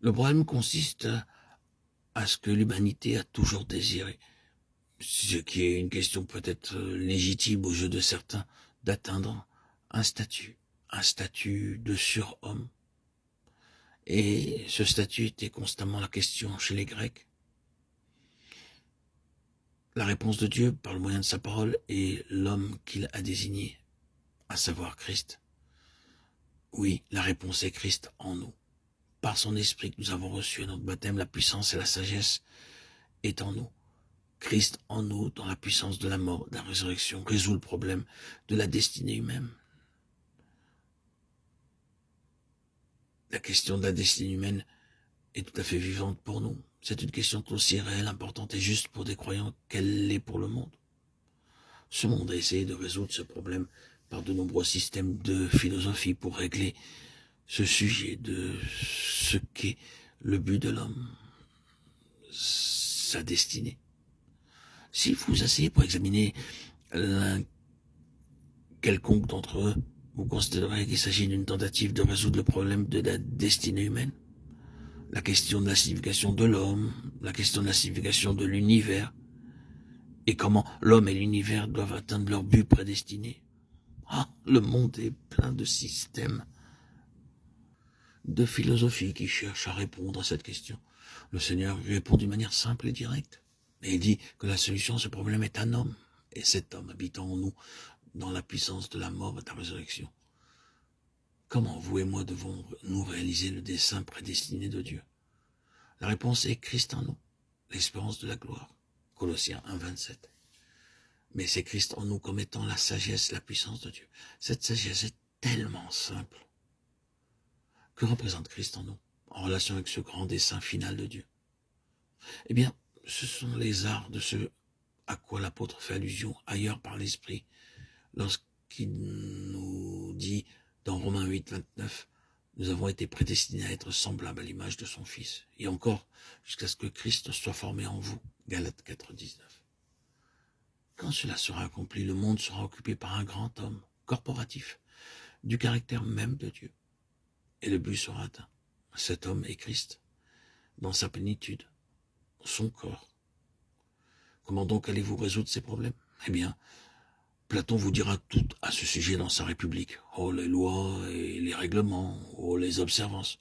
Le problème consiste à ce que l'humanité a toujours désiré, ce qui est une question peut-être légitime aux yeux de certains, d'atteindre un statut de surhomme. Et ce statut était constamment la question chez les Grecs. La réponse de Dieu, par le moyen de sa parole, est l'homme qu'il a désigné, à savoir Christ. Oui, la réponse est Christ en nous. Par son esprit que nous avons reçu à notre baptême, la puissance et la sagesse est en nous. Christ en nous, dans la puissance de la mort, de la résurrection, résout le problème de la destinée humaine. La question de la destinée humaine est tout à fait vivante pour nous. C'est une question aussi réelle, importante et juste pour des croyants qu'elle l'est pour le monde. Ce monde a essayé de résoudre ce problème par de nombreux systèmes de philosophie pour régler ce sujet de ce qu'est le but de l'homme, sa destinée. Si vous asseyez pour examiner l'un quelconque d'entre eux, vous considérez qu'il s'agit d'une tentative de résoudre le problème de la destinée humaine, la question de la signification de l'homme, la question de la signification de l'univers, et comment l'homme et l'univers doivent atteindre leur but prédestiné. Ah, le monde est plein de systèmes, de philosophies qui cherchent à répondre à cette question. Le Seigneur répond d'une manière simple et directe. Et il dit que la solution à ce problème est un homme, et cet homme habitant en nous, dans la puissance de la mort et de la résurrection. Comment vous et moi devons-nous réaliser le dessein prédestiné de Dieu? La réponse est Christ en nous, l'espérance de la gloire. Colossiens 1, 27. Mais c'est Christ en nous comme étant la sagesse, la puissance de Dieu. Cette sagesse est tellement simple. Que représente Christ en nous, en relation avec ce grand dessein final de Dieu? Eh bien, ce sont les arts de ce à quoi l'apôtre fait allusion ailleurs par l'Esprit, lorsqu'il nous dit dans Romains 8, 29, nous avons été prédestinés à être semblables à l'image de son Fils. Et encore, jusqu'à ce que Christ soit formé en vous. Galates 4, 19. Quand cela sera accompli, le monde sera occupé par un grand homme, corporatif, du caractère même de Dieu. Et le but sera atteint. Cet homme est Christ, dans sa plénitude, son corps. Comment donc allez-vous résoudre ces problèmes? Eh bien, Platon vous dira tout à ce sujet dans sa République. Oh, les lois et les règlements, oh, les observances.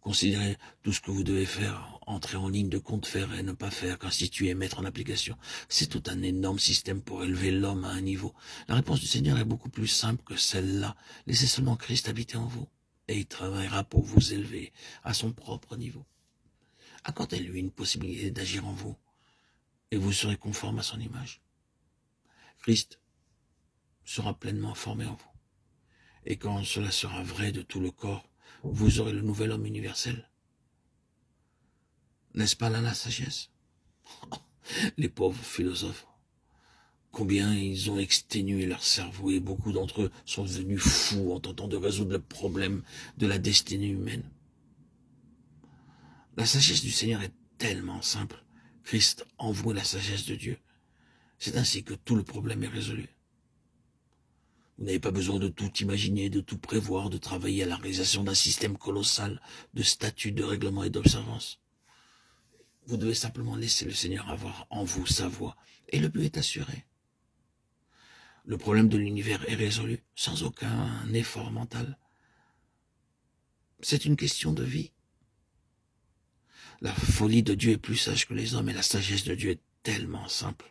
Considérez tout ce que vous devez faire, entrer en ligne de compte, faire et ne pas faire, constituer, mettre en application. C'est tout un énorme système pour élever l'homme à un niveau. La réponse du Seigneur est beaucoup plus simple que celle-là. Laissez seulement Christ habiter en vous, et il travaillera pour vous élever à son propre niveau. Accordez-lui une possibilité d'agir en vous, et vous serez conforme à son image. Christ sera pleinement formé en vous. Et quand cela sera vrai de tout le corps, vous aurez le nouvel homme universel. N'est-ce pas là la sagesse? Les pauvres philosophes, combien ils ont exténué leur cerveau et beaucoup d'entre eux sont devenus fous en tentant de résoudre le problème de la destinée humaine. La sagesse du Seigneur est tellement simple. Christ en vous est la sagesse de Dieu. C'est ainsi que tout le problème est résolu. Vous n'avez pas besoin de tout imaginer, de tout prévoir, de travailler à la réalisation d'un système colossal de statuts, de règlements et d'observances. Vous devez simplement laisser le Seigneur avoir en vous sa voix, et le but est assuré. Le problème de l'univers est résolu, sans aucun effort mental. C'est une question de vie. La folie de Dieu est plus sage que les hommes, et la sagesse de Dieu est tellement simple.